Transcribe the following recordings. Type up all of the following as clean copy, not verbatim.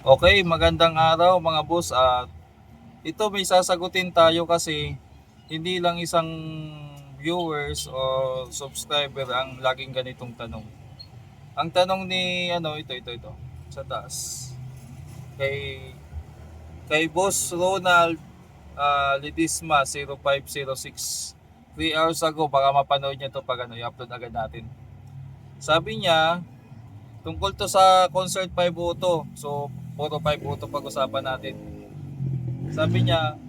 Okay, magandang araw mga boss. At ito may sasagutin tayo kasi hindi lang isang viewers o subscriber ang laging ganitong tanong. Ang tanong ni ito sa taas. Kay Boss Ronald Lidisma 0506. 3 hours ago, baka mapanood niyo to pag i-upload agad natin. Sabi niya, tungkol to sa concert 502. So, puro 502 pag-usapan natin. Sabi niya,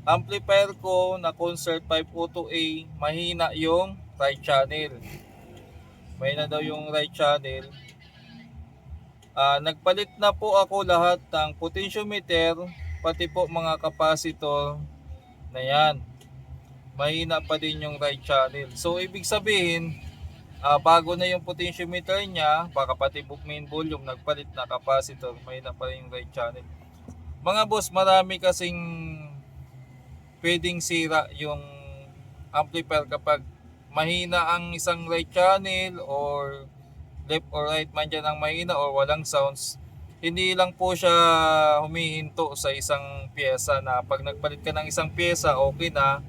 amplifier ko na Concert 502A, mahina yung right channel. Mahina daw yung right channel. Nagpalit na po ako lahat ng potentiometer, pati po mga capacitor na yan. Mahina pa din yung right channel. So, ibig sabihin, bago na yung potentiometer niya, baka pati main volume, nagpalit na capacitor, mahina pa rin yung right channel. Mga boss, marami kasing pwedeng sira yung amplifier kapag mahina ang isang right channel or left or right man dyan ang mahina or walang sounds. Hindi lang po siya humihinto sa isang pyesa na pag nagpalit ka ng isang pyesa okay na,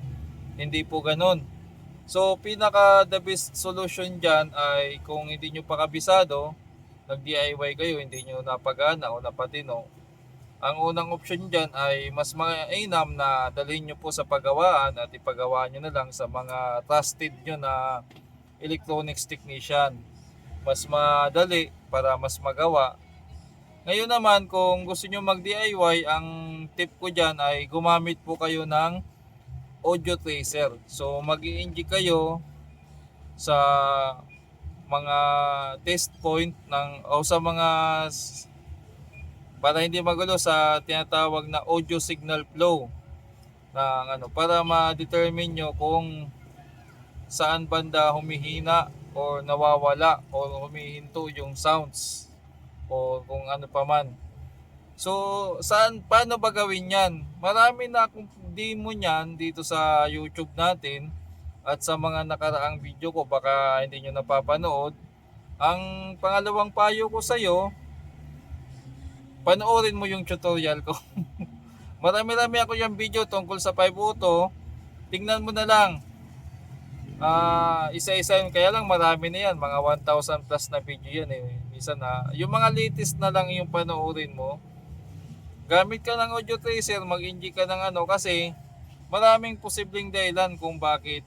hindi po ganun. So pinaka the best solution dyan ay kung hindi nyo pa kabisado, nag DIY kayo, hindi nyo napagana o napatino, ang unang option dyan ay mas mainam na dalhin nyo po sa paggawaan at ipagawa nyo na lang sa mga trusted nyo na electronics technician. Mas madali para mas magawa. Ngayon naman kung gusto nyo mag DIY, ang tip ko dyan ay gumamit po kayo ng audio tracer. So mag-i-inject kayo sa mga test point o sa mga, para hindi magulo, sa tinatawag na audio signal flow para ma-determine nyo kung saan banda humihina o nawawala o humihinto yung sounds o kung ano pa man. So, paano ba gawin yan? Marami na akong demo niyan dito sa YouTube natin at sa mga nakaraang video ko, baka hindi nyo napapanood. Ang pangalawang payo ko sa'yo, panoorin mo yung tutorial ko. Marami-rami ako yung video tungkol sa 502. Tingnan mo na lang. Isa-isa yun. Kaya lang marami na yan. Mga 1,000 plus na video yan eh. Minsan yung mga latest na lang yung panoorin mo. Gamit ka ng audio tracer, mag-inject ka ng kasi maraming posibleng dahilan kung bakit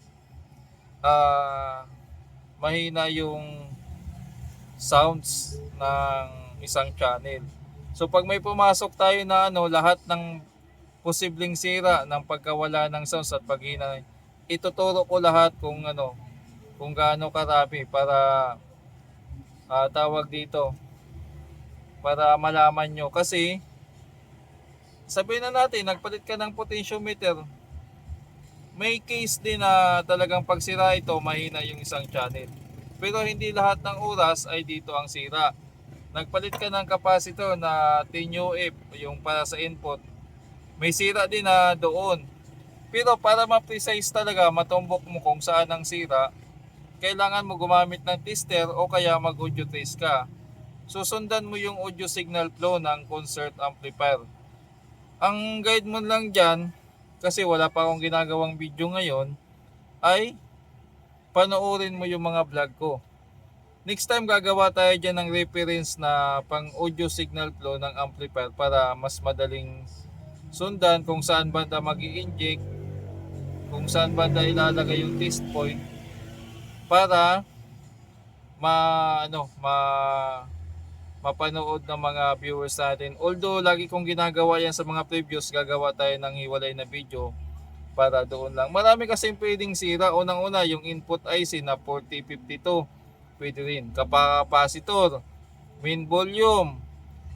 mahina yung sounds ng isang channel. So pag may pumasok tayo na lahat ng posibleng sira ng pagkawala ng sounds at paghina, ituturo ko lahat kung gaano karami para tawag dito, para malaman nyo. Kasi sabihin na natin, nagpalit ka ng potentiometer, may case din na talagang pag sira ito, mahina yung isang channel. Pero hindi lahat ng oras ay dito ang sira. Nagpalit ka ng capacitor na 10 UF, yung para sa input, may sira din na doon. Pero para ma-precise talaga, matumbok mo kung saan ang sira, kailangan mo gumamit ng tester o kaya mag-audio trace ka. Susundan mo yung audio signal flow ng concert amplifier. Ang guide mo lang dyan, kasi wala pa akong ginagawang video ngayon, ay panoorin mo yung mga vlog ko. Next time gagawa tayo dyan ng reference na pang audio signal flow ng amplifier para mas madaling sundan kung saan banda mag-i-inject, kung saan banda ilalagay yung test point para mapanood ng mga viewers natin. Although lagi kong ginagawa yan sa mga previews, gagawa tayo ng hiwalay na video para doon lang. Marami kasing pwedeng sira. Unang-una yung input IC na 4052, pwede rin. Capacitor, main volume,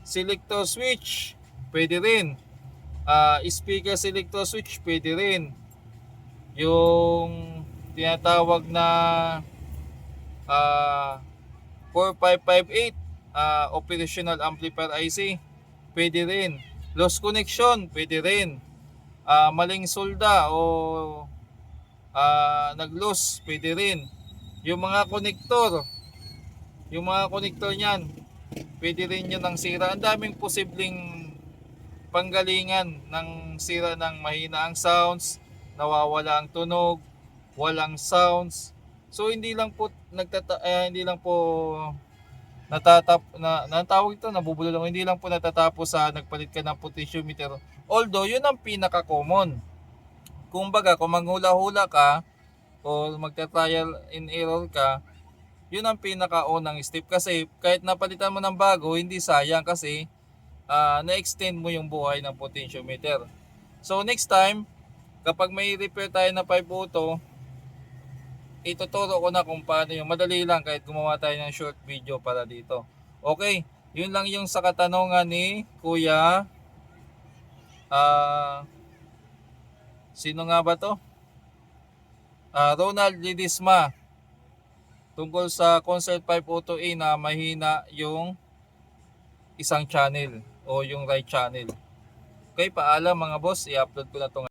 selector switch, pwede rin. Speaker selector switch, pwede rin. Yung tinatawag na 4558 operational amplifier IC, pwede rin. Lost connection, pwede rin. Maling solda o nag-loss, pwede rin. Yung mga konektor niyan, pwede rin yun ng sira. Ang daming posibleng panggalingan ng sira ng mahina ang sounds, nawawala ang tunog, walang sounds. So hindi lang po natawag ito, nabubulol lang. Hindi lang po natatapos sa nagpalit ka ng potentiometer. Although yun ang pinaka-common. Kumbaga, kung manghula-hula ka o magta-trial and error ka, yun ang pinakaunang step kasi kahit napalitan mo ng bago, hindi sayang kasi na-extend mo yung buhay ng potentiometer. So next time, kapag may repair tayo na 5 auto, ituturo ko na kung paano yung madali lang kahit gumawa tayo ng short video para dito. Okay, yun lang yung sa katanungan ni Kuya. Sino nga ba to? Ronald Lidisma. Tungkol sa Concert 502A na mahina yung isang channel o yung right channel. Okay, paalam mga boss, i-upload ko na to.